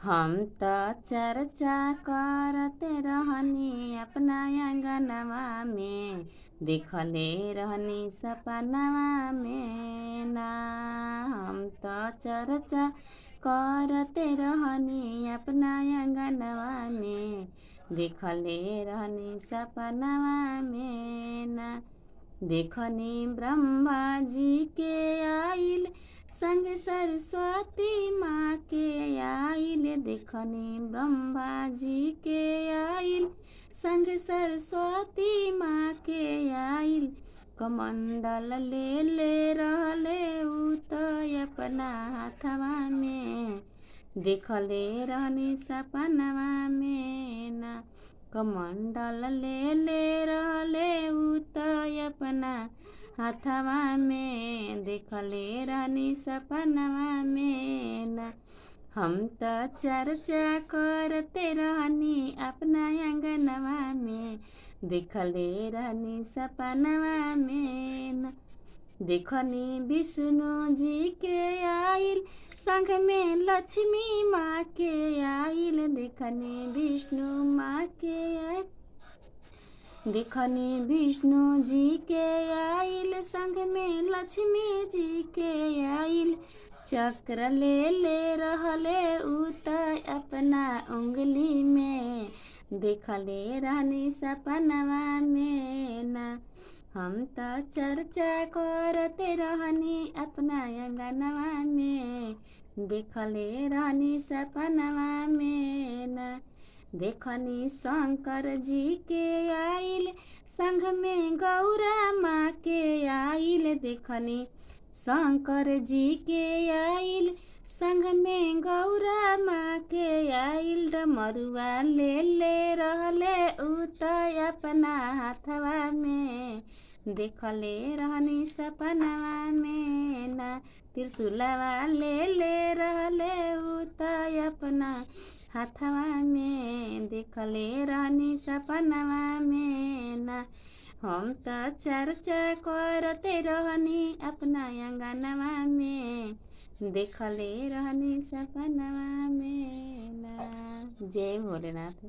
हम त चर्चा करते रहनी अपना आंगनवा में, देखले रहनी सपनवा में ना। हम त चर्चा करते रहनी अपना आंगनवा में, देखले रहनी सपनवा में ना। देखनी ब्रह्मा जी के आइल, संग सरस्वती माँ के आइल। देखनी ब्रह्मा जी के आइल, संग सरस्वती माँ के आइल। कमंडल ले ले रहले उ त अपना हाथवा में, देखले रहनी सपनवा में ना। कमंडल ले ले रहले उ त अपना हाथवा में, देखले रहनी सपनवा में ना। हम त चर्चा करते रहनी अपना आंगनवा में, देखले रहनी सपनवा में ना। देखनी विष्णु जी के आइल, संग में लक्ष्मी माँ के आइल। देखनी विष्णु माँ के आइल, देखनी विष्णु जी के आइल, संग में लक्ष्मी जी के आइल। चक्र ले ले रहले उ त अपना उंगली में, देखले रहनी सपनवा में ना। हम त चर्चा करते रहनी अपना आंगनवा में, देखले रहनी सपनवा में ना। देखनी शंकर जी के आइल, संग में गौरा माँ के आइल। देखनी शंकर जी के आइल, संग में गौरा माँ के आइल। डमरुआ ले ले रहले उ त अपना हाथवा में, देखले रहनी सपनवा में ना। त्रिशूलवा ले ले रहले उ त अपना हाथवा में, देखले रहनी सपनवा में ना। हम त चर्चा करते रहनी अपना आंगनवा में, देखले रहनी सपनवा में ना। जय भोलेनाथ।